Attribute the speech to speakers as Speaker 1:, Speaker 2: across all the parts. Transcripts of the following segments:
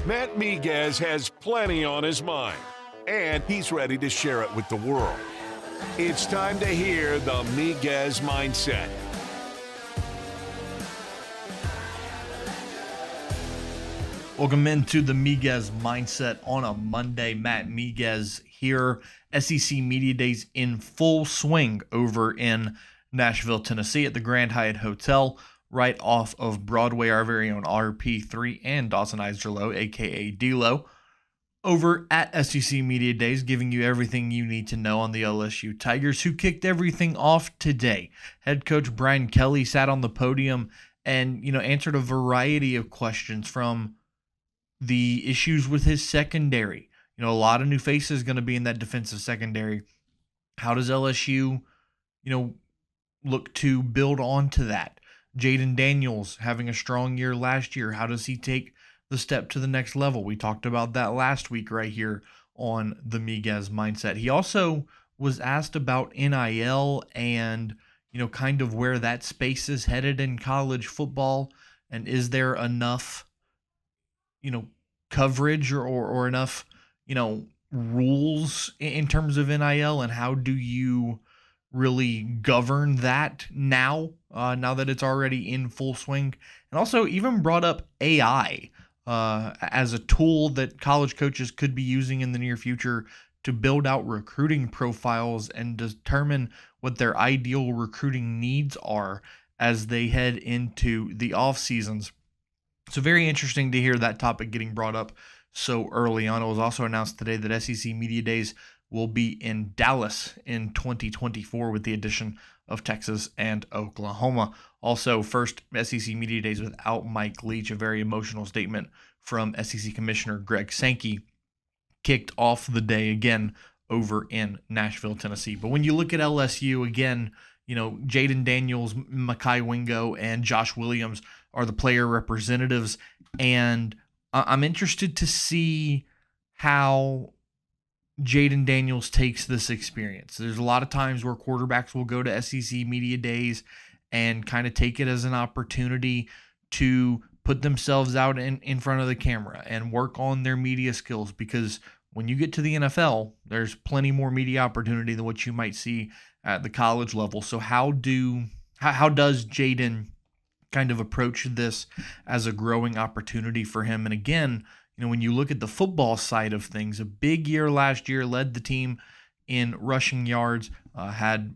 Speaker 1: Matt Miguez has plenty on his mind, and he's ready to share it with the world. It's time to hear the Miguez Mindset.
Speaker 2: Welcome into the Miguez Mindset on a Monday. Matt Miguez here. SEC Media Days in full swing over in Nashville, Tennessee at the Grand Hyatt Hotel right off of Broadway. Our very own RP3 and Dawson Iserlo, a.k.a. D-Lo, over at SEC Media Days, giving you everything you need to know on the LSU Tigers, who kicked everything off today. Head coach Brian Kelly sat on the podium and, answered a variety of questions from the issues with his secondary. A lot of new faces going to be in that defensive secondary. How does LSU, look to build on to that? Jaden Daniels having a strong year last year. How does he take the step to the next level? We talked about that last week right here on the Miguez Mindset. He also was asked about NIL and, kind of where that space is headed in college football. And is there enough, coverage or enough, rules in terms of NIL, and how do you really govern that now that it's already in full swing? And also even brought up AI as a tool that college coaches could be using in the near future to build out recruiting profiles and determine what their ideal recruiting needs are as they head into the off seasons. So very interesting to hear that topic getting brought up so early on. It was also announced today that SEC Media Days will be in Dallas in 2024 with the addition of Texas and Oklahoma. Also, first SEC Media Days without Mike Leach, a very emotional statement from SEC Commissioner Greg Sankey kicked off the day again over in Nashville, Tennessee. But when you look at LSU, again, Jaden Daniels, Mekhi Wingo, and Josh Williams are the player representatives, and I'm interested to see how Jaden Daniels takes this experience. There's a lot of times where quarterbacks will go to SEC Media Days and kind of take it as an opportunity to put themselves out in front of the camera and work on their media skills, because when you get to the NFL, there's plenty more media opportunity than what you might see at the college level. So how does Jaden kind of approach this as a growing opportunity for him? And again, when you look at the football side of things, a big year last year, led the team in rushing yards, had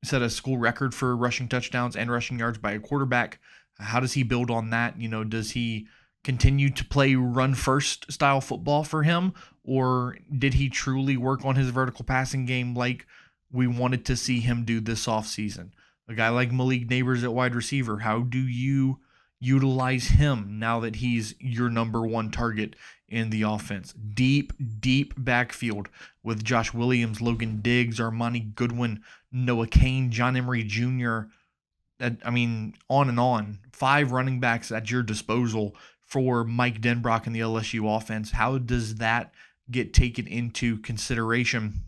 Speaker 2: set a school record for rushing touchdowns and rushing yards by a quarterback. How does he build on that? Does he continue to play run-first style football for him, or did he truly work on his vertical passing game like we wanted to see him do this offseason? A guy like Malik Neighbors at wide receiver, how do you utilize him now that he's your number one target in the offense? Deep backfield with Josh Williams, Logan Diggs, Armani Goodwin, Noah Cain, John Emery Jr., on and on. 5 running backs at your disposal for Mike Denbrock in the LSU offense. How does that get taken into consideration?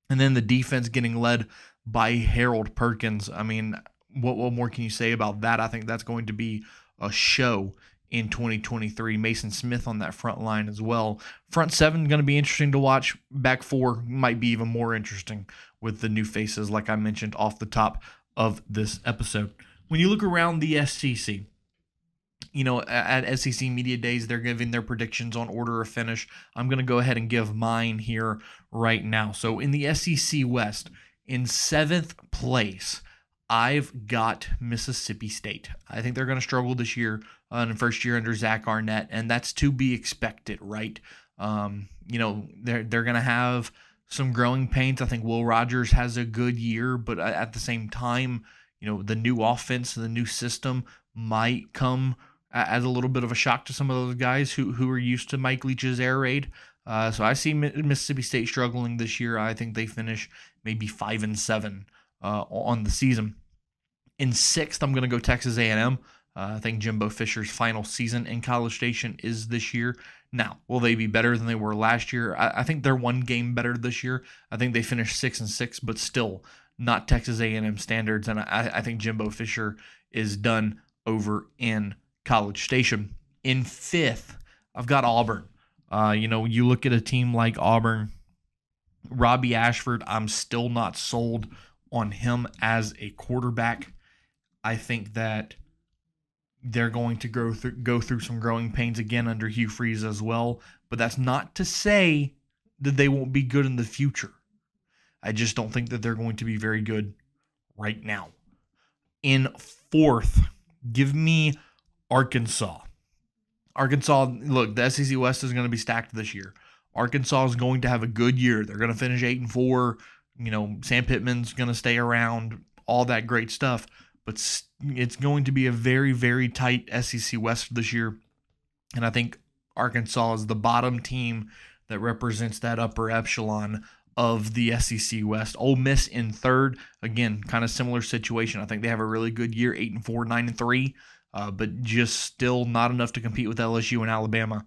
Speaker 2: And then the defense getting led by Harold Perkins. What more can you say about that? I think that's going to be a show in 2023. Mason Smith on that front line as well. Front 7 going to be interesting to watch. Back 4 might be even more interesting with the new faces, like I mentioned off the top of this episode. When you look around the SEC, at SEC Media Days, they're giving their predictions on order of finish. I'm going to go ahead and give mine here right now. So in the SEC West, in 7th place, I've got Mississippi State. I think they're going to struggle this year in the first year under Zach Arnett, and that's to be expected, right? They're going to have some growing pains. I think Will Rogers has a good year, but at the same time, the new offense, the new system might come as a little bit of a shock to some of those guys who are used to Mike Leach's air raid. So I see Mississippi State struggling this year. I think they finish maybe 5-7 on the season. In 6th, I'm going to go Texas A&M. I think Jimbo Fisher's final season in College Station is this year. Now, will they be better than they were last year? I think they're one game better this year. I think they finished 6-6, but still not Texas A&M standards. And I think Jimbo Fisher is done over in College Station. In 5th, I've got Auburn. You look at a team like Auburn, Robbie Ashford, I'm still not sold on him as a quarterback. I think that they're going to go through some growing pains again under Hugh Freeze as well, but that's not to say that they won't be good in the future. I just don't think that they're going to be very good right now. In fourth, give me Arkansas. Arkansas, look, the SEC West is going to be stacked this year. Arkansas is going to have a good year. They're going to finish 8-4. Sam Pittman's going to stay around, all that great stuff. But it's going to be a very, very tight SEC West this year. And I think Arkansas is the bottom team that represents that upper echelon of the SEC West. Ole Miss in third. Again, kind of similar situation. I think they have a really good year, 8-4, 9-3. But just still not enough to compete with LSU and Alabama.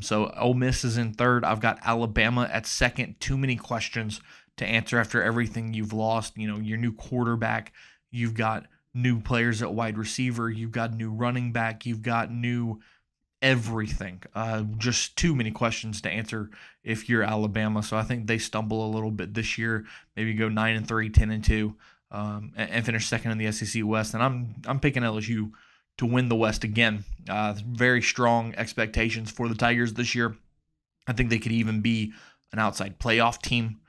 Speaker 2: So Ole Miss is in third. I've got Alabama at second. Too many questions to answer after everything you've lost. Your new quarterback. You've got new players at wide receiver. You've got new running back. You've got new everything. Just too many questions to answer if you're Alabama. So I think they stumble a little bit this year. Maybe go 9-3, 10-2, and finish second in the SEC West. And I'm picking LSU to win the West again. Very strong expectations for the Tigers this year. I think they could even be an outside playoff team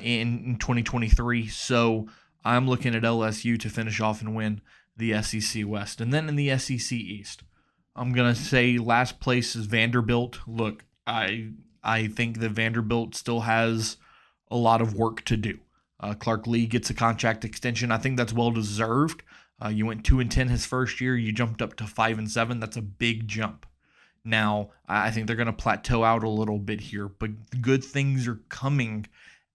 Speaker 2: in 2023. So I'm looking at LSU to finish off and win the SEC West. And then in the SEC East, I'm going to say last place is Vanderbilt. Look, I think that Vanderbilt still has a lot of work to do. Clark Lee gets a contract extension. I think that's well-deserved. You went 2-10 his first year. You jumped up to 5-7. That's a big jump. Now, I think they're going to plateau out a little bit here, but good things are coming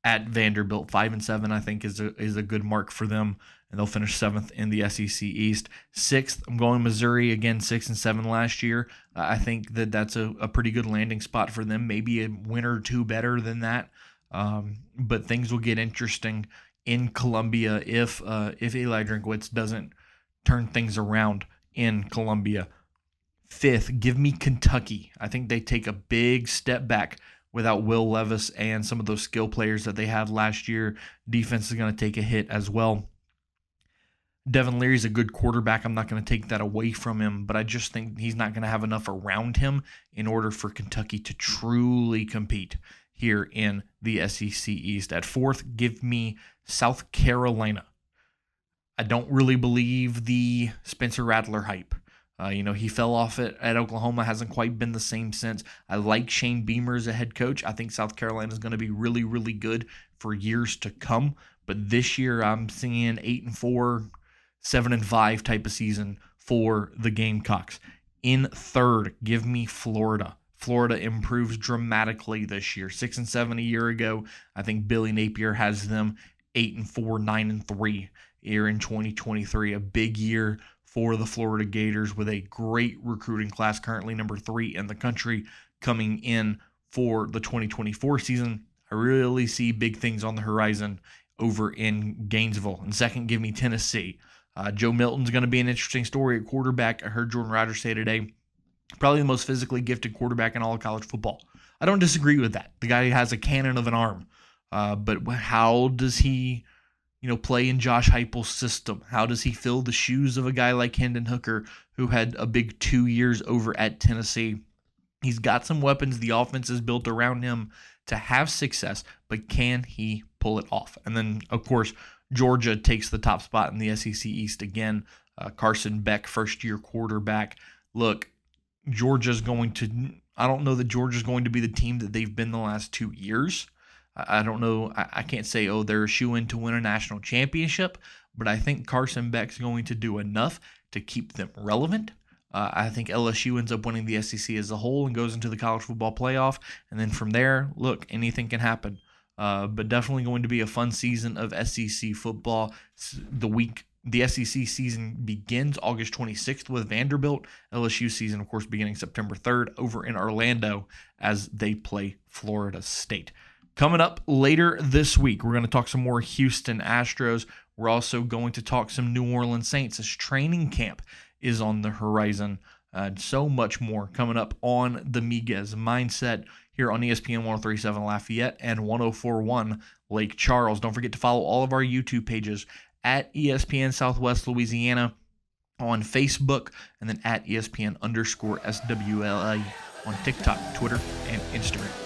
Speaker 2: at Vanderbilt. 5-7, I think, is a good mark for them, and they'll finish 7th in the SEC East. 6th, I'm going Missouri again, 6-7 last year. I think that's a pretty good landing spot for them. Maybe a win or two better than that, but things will get interesting in Columbia if Eli Drinkwitz doesn't turn things around in Columbia. 5th, give me Kentucky. I think they take a big step back without Will Levis and some of those skill players that they had last year. Defense is going to take a hit as well. Devin Leary's a good quarterback. I'm not going to take that away from him, but I just think he's not going to have enough around him in order for Kentucky to truly compete here in the SEC East. At 4th, give me South Carolina. I don't really believe the Spencer Rattler hype. He fell off at Oklahoma, hasn't quite been the same since. I like Shane Beamer as a head coach. I think South Carolina is going to be really, really good for years to come. But this year, I'm seeing 8-4, 7-5 type of season for the Gamecocks. In 3rd, give me Florida. Florida improves dramatically this year. 6-7 a year ago. I think Billy Napier has them 8-4, 9-3 here in 2023. A big year for the Florida Gators with a great recruiting class, currently number 3 in the country, coming in for the 2024 season. I really see big things on the horizon over in Gainesville. And 2nd, give me Tennessee. Joe Milton's going to be an interesting story at quarterback. I heard Jordan Rodgers say today, probably the most physically gifted quarterback in all of college football. I don't disagree with that. The guy has a cannon of an arm. But how does he play in Josh Heupel's system? How does he fill the shoes of a guy like Hendon Hooker, who had a big 2 years over at Tennessee? He's got some weapons. The offense is built around him to have success, but can he pull it off? And then, of course, Georgia takes the top spot in the SEC East again. Carson Beck, first-year quarterback. Look, I don't know that Georgia's going to be the team that they've been the last 2 years. I don't know. I can't say, they're a shoo-in to win a national championship, but I think Carson Beck's going to do enough to keep them relevant. I think LSU ends up winning the SEC as a whole and goes into the college football playoff. And then from there, look, anything can happen. But definitely going to be a fun season of SEC football. The SEC season begins August 26th with Vanderbilt. LSU season, of course, beginning September 3rd over in Orlando as they play Florida State. Coming up later this week, we're going to talk some more Houston Astros. We're also going to talk some New Orleans Saints as training camp is on the horizon. So much more coming up on the Miguez Mindset here on ESPN 103.7 Lafayette and 104.1 Lake Charles. Don't forget to follow all of our YouTube pages at ESPN Southwest Louisiana on Facebook, and then at ESPN_SWLA on TikTok, Twitter, and Instagram.